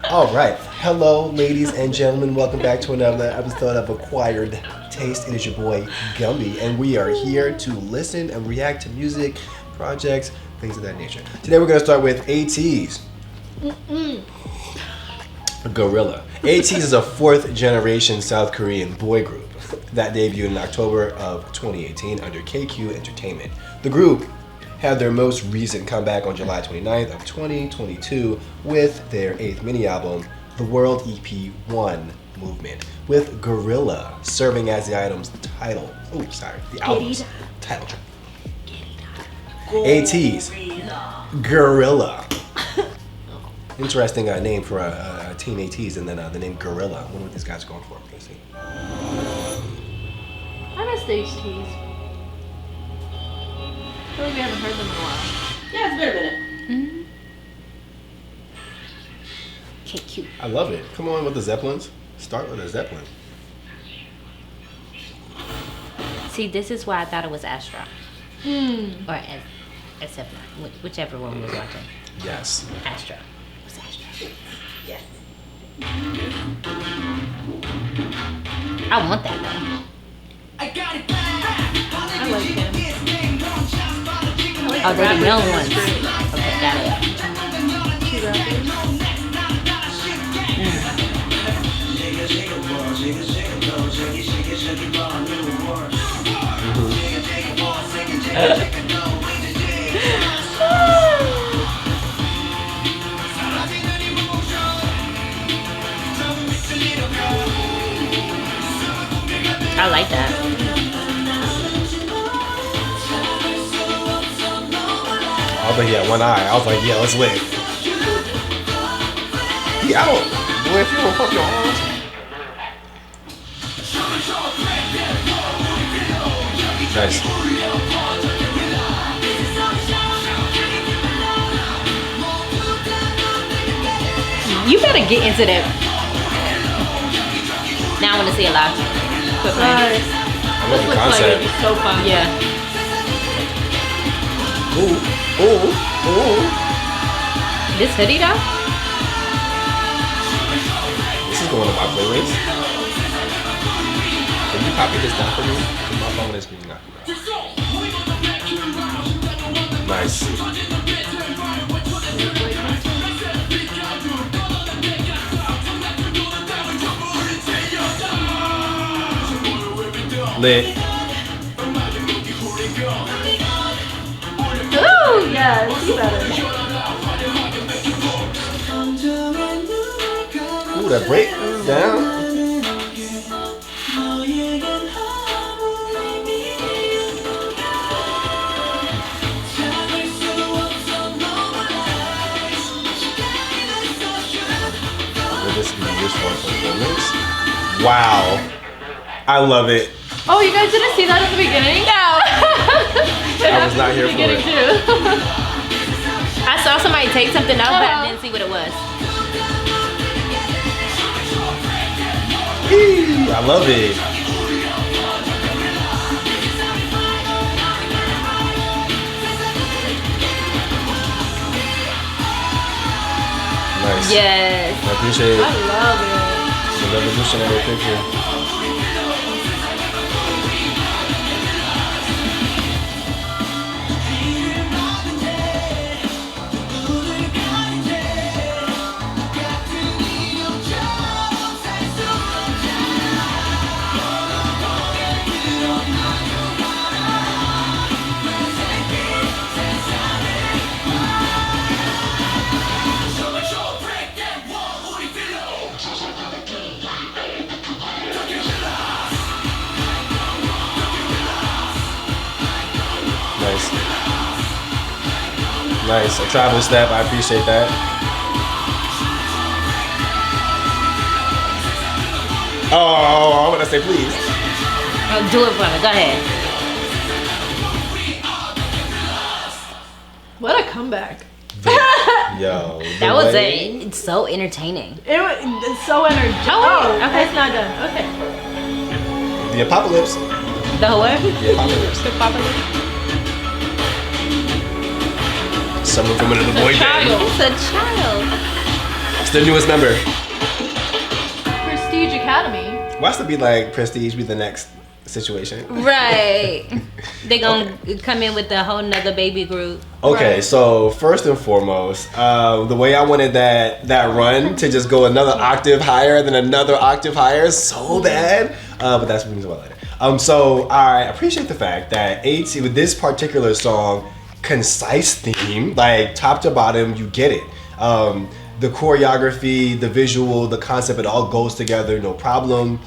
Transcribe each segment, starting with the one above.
All right, hello, ladies and gentlemen. Welcome back to another episode of Acquired Taste. It is your boy Gumby, and we are here to listen and react to music, projects, things of that nature. Today, we're gonna start with Ateez. Guerilla. Ateez is a fourth-generation South Korean boy group that debuted in October of 2018 under KQ Entertainment. The group had their most recent comeback on July 29th of 2022 with their 8th mini-album, The World EP 1 Movement, with Guerilla serving as the album's title. Oh, sorry, the album's title track. Ateez, Guerilla. Interesting name for a teen Ateez, and then the name Guerilla. I wonder what these guys are going for. Let's see. I miss the Ateez. I feel like we haven't heard them in a while. Yeah, it's been a minute. Okay, cute. I love it. Come on with the Zeppelins. Start with a Zeppelin. See, this is why I thought it was Astra. Or SF, whichever one we was watching. Yes. Astra. What's Astra? Yes. I want that though. I like him. Oh, they're the young ones. Okay, got it. Two rappers. I like that. I was like, yeah, one eye. I was like, yeah, let's live. He out. Boy, if you don't fuck your arms. Nice. You better get into that. Now I want to see it live. Quit playing. I love This the looks like concept. it'd be so fun. Yeah. Ooh, ooh, ooh. This hoodie though? This is going on my playlist. Can you copy this down for me? My phone is being knocked out. Nice. Lit. Ooh, yeah, see better. Ooh, that break down. Will this be used for performance? Wow. I love it. Oh, you guys didn't see that at the beginning? No. I was not here for it. Too. I saw somebody take something out, but I didn't see what it was. Eee, I love it. Nice. Yes. I appreciate it. I love it. The revolutionary picture. Nice. Nice. A travel step. I appreciate that. Oh, I'm gonna say please. Do it for me. Go ahead. What a comeback. Yo. That was it. It's so entertaining. It's so energetic. Oh, wait. Okay. It's not done. Okay. The apocalypse. The what? The apocalypse. The apocalypse. Someone from another boy band. It's a child. It's the newest member. Prestige Academy. Why should it be like Prestige be the next situation? Right. They gonna come in with a whole nother baby group. Okay, Right. so first and foremost, the way I wanted that run to just go another octave higher than another octave higher, so bad. But that's what we can talk about later. So I appreciate the fact that Ateez with this particular song, concise theme, like top to bottom, you get it. The choreography, the visual, the concept, it all goes together, no problem.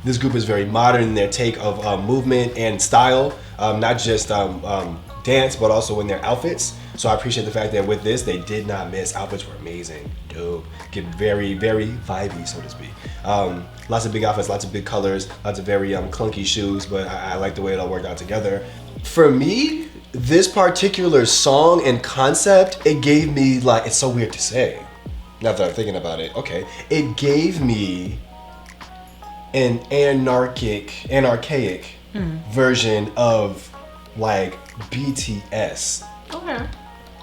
This group is very modern in their take of movement and style, not just dance, but also in their outfits. So I appreciate the fact that with this, they did not miss. Outfits were amazing, dope, get very, very vibey, so to speak. Lots of big outfits, lots of big colors, lots of very clunky shoes, but I like the way it all worked out together. For me, this particular song and concept, it gave me like, it's so weird to say, now that I'm thinking about it, okay, it gave me an anarchic version of like BTS,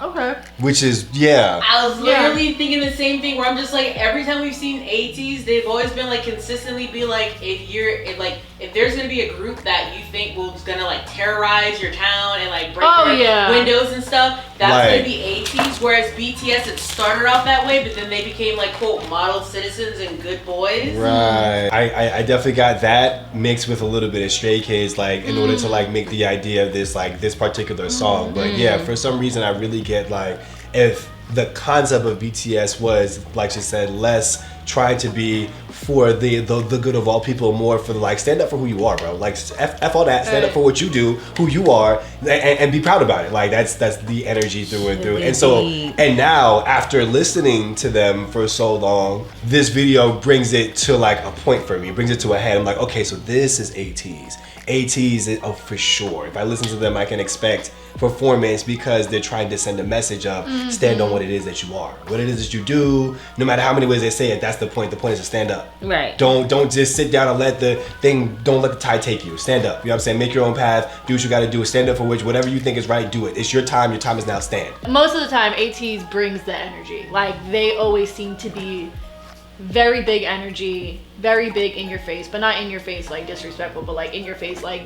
Okay. which is, yeah. I was literally thinking the same thing where I'm just like, every time we've seen Ateez, they've always been like consistently be like, if there's gonna be a group that you think was gonna like terrorize your town and like break your windows and stuff, that's gonna be Ateez. Whereas BTS, it started off that way, but then they became like quote model citizens and good boys. Right. I definitely got that mixed with a little bit of Stray Kids, like in order to like make the idea of this like this particular song. But yeah, for some reason I really get like, if the concept of BTS was, like she said, less trying to be for the good of all people, more for like stand up for who you are, bro. Like F all that, stand up for what you do, who you are, and be proud about it. Like that's the energy through and through. And so, and now after listening to them for so long, this video brings it to like a point for me. It brings it to a head. I'm like, okay, so this is Ateez. Ateez, oh, for sure. If I listen to them, I can expect performance because they're trying to send a message of stand on what it is that you are, what it is that you do. No matter how many ways they say it, that's the point. The point is to stand up. Right. Don't just sit down and let the tide take you. Stand up. You know what I'm saying? Make your own path. Do what you got to do. Stand up for whatever you think is right. Do it. It's your time. Your time is now. Stand. Most of the time, Ateez brings the energy. Like they always seem to be very big energy, very big in your face, but not in your face like disrespectful, but like in your face like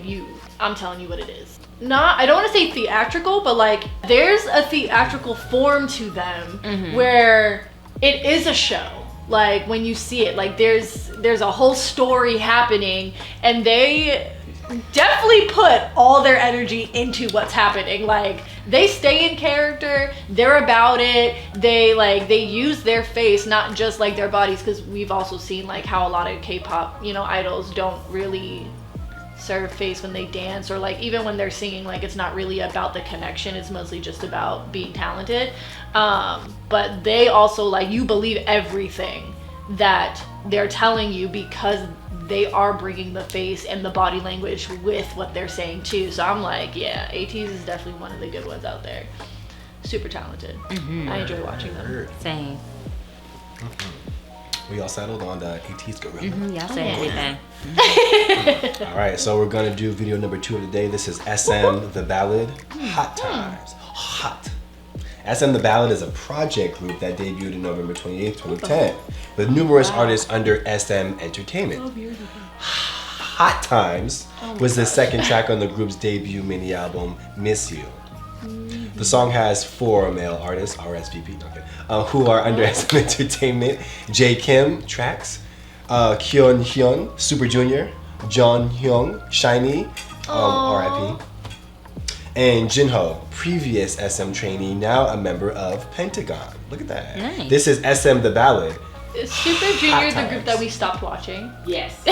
I'm telling you what it is. I don't want to say theatrical, but like there's a theatrical form to them where it is a show. Like when you see it, like there's a whole story happening, and they definitely put all their energy into what's happening. Like they stay in character, they're about it, they use their face, not just like their bodies, because we've also seen like how a lot of K-pop idols don't really serve face when they dance, or like even when they're singing, like it's not really about the connection, it's mostly just about being talented. But they also, like, you believe everything that they're telling you because they are bringing the face and the body language with what they're saying too. So I'm like, yeah, Ateez is definitely one of the good ones out there. Super talented. I enjoy watching them. Same. We all settled on the Ateez Guerilla. Y'all say everything. All right, so we're gonna do video number 2 of the day. This is SM the Ballad. Hot times. Hot. SM the Ballad is a project group that debuted in November 28th, 2010, with numerous artists under SM Entertainment. Hot Times was the second track on the group's debut mini album, Miss You. The song has 4 male artists, RSVP, who are under SM Entertainment: J. Kim, Tracks, Kyun Hyun, Super Junior, John Hyung, Shiny, RIP, and Jinho, previous SM trainee, now a member of Pentagon. Look at that. Nice. This is SM the Ballad. Is Super Junior the Times. group that we stopped watching? Yes.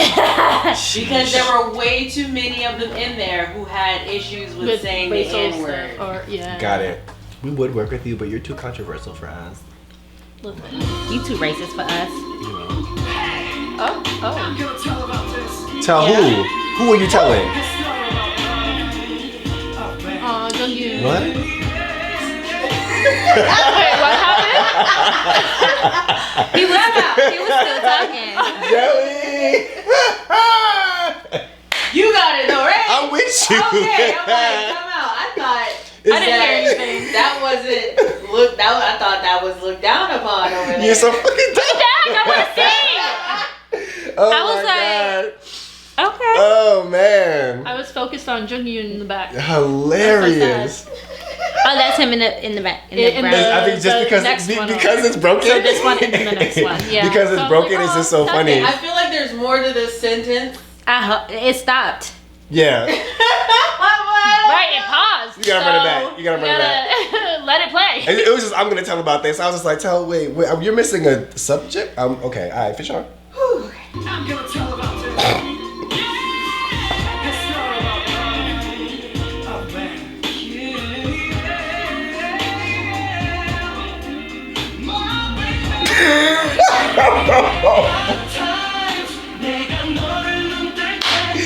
Because there were way too many of them in there who had issues with saying the racial N-word. stuff, or Got it. We would work with you, but you're too controversial for us. Listen. You too racist for us. You know. Oh. Tell who? Who are you telling? Oh, don't you? What? Wait, what happened? He was still talking. Jelly! You got it though, right? I'm with you. Okay, I'm like, come out. I thought I didn't hear anything. That wasn't I thought that was looked down upon over there. You're so fucking dumb. Dang, I want to sing. Oh I was my like- god. Okay. Oh man. I was focused on Jungyoon in the back. Hilarious. Oh, that's him in the back. In the In brown. the- I think just because next one because it's broken. So this one and the next one, yeah. Because it's So I'm broken, like, it's oh, just so that's funny. it. I feel like there's more to this sentence. It stopped. Yeah. Right, it paused. You gotta run it back. You gotta run it back. Let it play. And it was just I'm gonna tell about this. I was just like, wait, you're missing a subject. Okay, all right, for sure. I'm gonna tell about this. It's not about love. Oh man.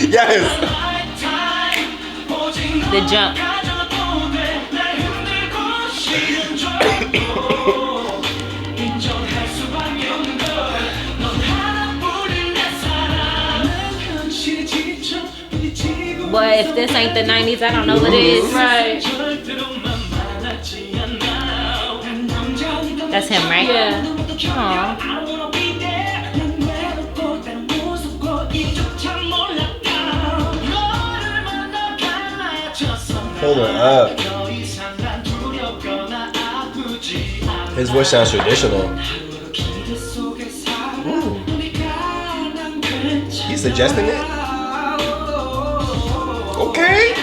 Yes. The jump. But if this ain't the 90s, I don't know what it is. Right. That's him, right? Yeah. Aw. Hold it up. His voice sounds traditional. Ooh. He's suggesting it? Okay.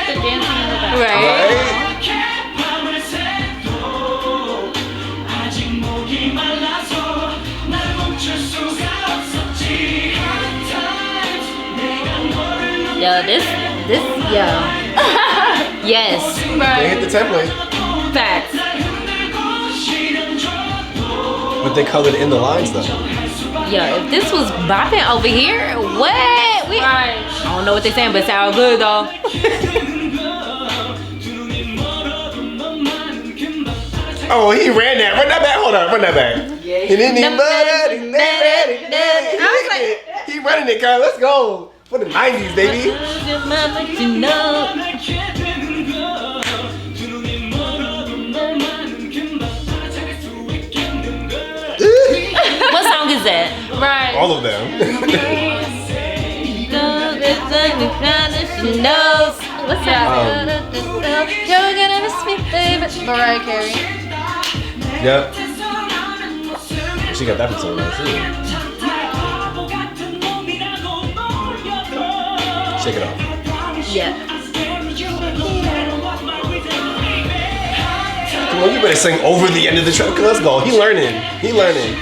The dancing in the back. Right. Right? Yo, this, yo. Yes. They hit the template, Facts. but they colored in the lines though. Yo, if this was bopping over here, what? Right. I don't know what they're saying, but it sounds good though. Oh, he ran that. Run that back. Hold on. Run that back. Yeah, And then I was like, he running it, Kyle. Let's go. For the 90s, baby. you know. What song is that? Right. All of them. She knows. What's that? You're gonna miss me, baby. Mariah Carey. Yep. She got that from someone else too. Shake it off. Yeah. Come on, you better sing over the end of the track. Let's go. He learning. He learning.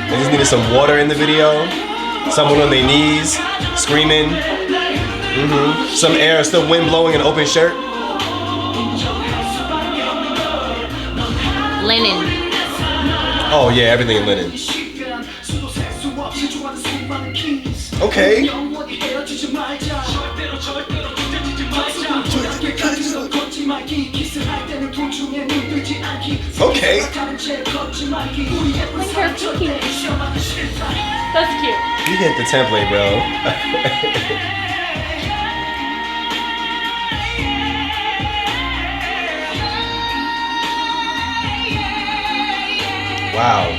They just needed some water in the video. Someone on their knees, screaming. Some air, still wind blowing, an open shirt. Linen. Oh yeah, everything in linen. Okay. Okay. That's cute. You hit the template, bro. Wow.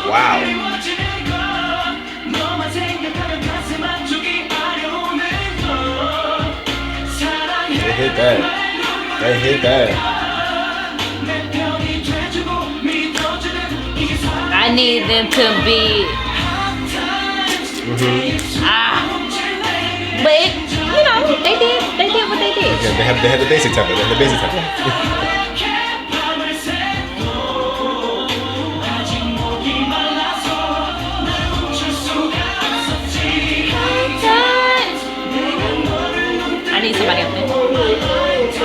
Wow. They hit that. They hit that. I need them to be. But you know, they did what they did. Yeah, they had the basic template. They had the basic template. I need somebody up there.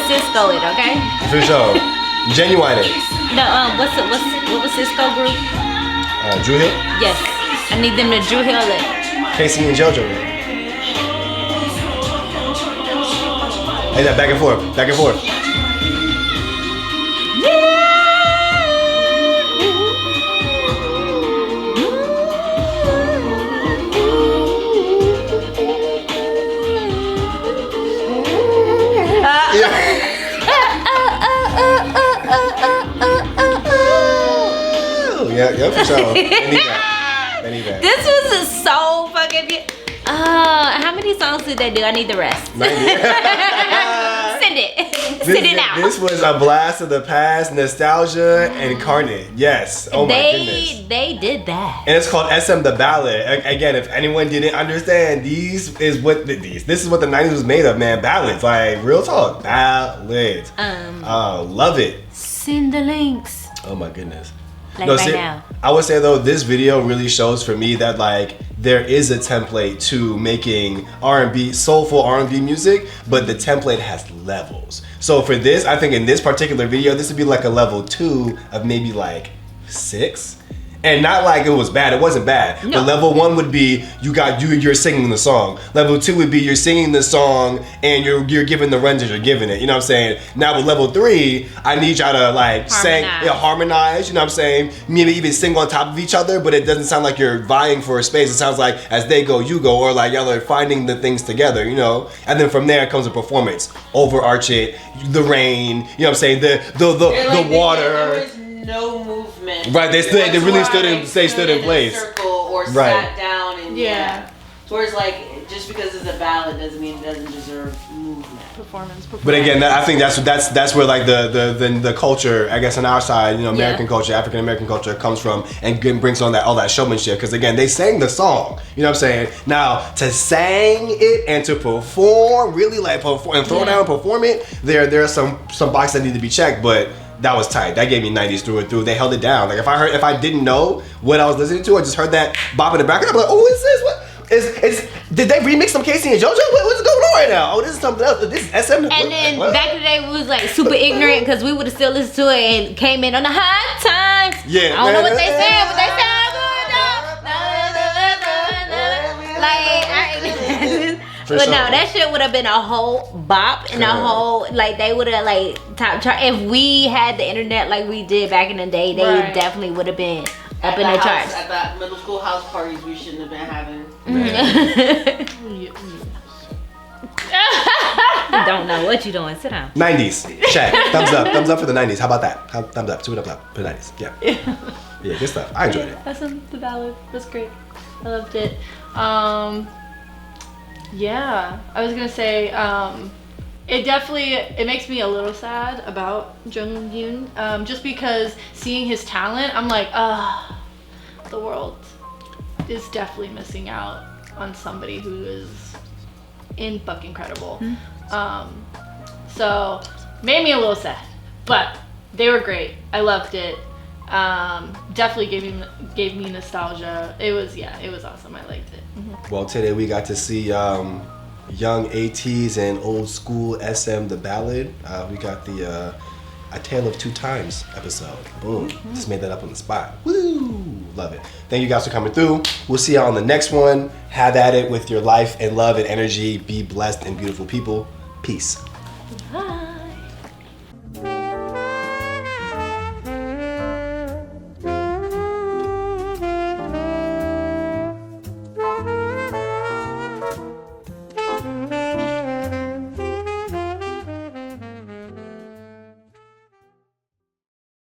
Cisco it, okay? For sure. Genuine it. No, what was Cisco group? Drew Hill? Yes. I need them to Drew Hill it. Casey and JoJo. Hey, that back and forth. Back and forth. Yeah, for sure. They need that. This was so fucking good. How many songs did they do? I need the rest. Send it. Send it out. This was a blast of the past, nostalgia, and carnage. Yes. Oh my goodness. They did that. And it's called SM the Ballad. Again, if anyone didn't understand, this is what the 90s was made of, man. Ballads, like real talk, ballads. Love it. Send the links. Oh my goodness. Like right now. I would say though, this video really shows for me that like there is a template to making R&B, soulful R&B music, but the template has levels. So for this, I think in this particular video, this would be like a level 2 of maybe like 6. And not like it was bad, it wasn't bad. No. But level 1 would be you're singing the song. Level 2 would be you're singing the song and you're giving the runs as you're giving it. You know what I'm saying? Now with level 3, I need y'all to like harmonize, you know what I'm saying? Maybe even sing on top of each other, but it doesn't sound like you're vying for a space. It sounds like as they go, you go, or like y'all are finding the things together, you know? And then from there comes a performance. Overarch it, the rain, you know what I'm saying? The water. There was no movement. Right, they really stood in place. Circle or sat down and Whereas like just because it's a ballad doesn't mean it doesn't deserve movement. Performance. But again, I think that's where like the culture, I guess on our side, you know, American culture, African American culture comes from, and brings on all that showmanship. Because again, they sang the song, you know what I'm saying? Now to sing it and to perform, really like perform and throw down and perform it, there are some boxes that need to be checked, but. That was tight. That gave me 90s through and through. They held it down. Like if I didn't know what I was listening to, I just heard that bop in the background. I'm like, oh, what is this? What is? Did they remix some Casey and JoJo? What's going on right now? Oh, this is something else. This is SM. And then back in the day, we was like super ignorant because we would have still listened to it and came in on the high times. Yeah. I don't know what they said, but they sound good. But no, that shit would have been a whole bop and a whole like they would have like top chart. If we had the internet like we did back in the day, they definitely would have been up in the charts. At the middle school house parties, we shouldn't have been having. Don't know what you doing. Sit down. 90s. Chat. Thumbs up for the 90s. How about that? Thumbs up. 2 up for the 90s. Yeah. Yeah, good stuff. I enjoyed it. SM the Ballad was great. I loved it. Yeah, I was gonna say, it makes me a little sad about Jung Yoon, just because seeing his talent, I'm like, the world is definitely missing out on somebody who is fucking incredible. So made me a little sad, but they were great. I loved it. Definitely gave me nostalgia. It was awesome. I liked it. Well, today we got to see young Ateez and old school SM the Ballad. We got the A Tale of Two Times episode. Boom. Just made that up on the spot. Woo! Love it. Thank you guys for coming through. We'll see y'all on the next one. Have at it with your life and love and energy. Be blessed and beautiful people. Peace.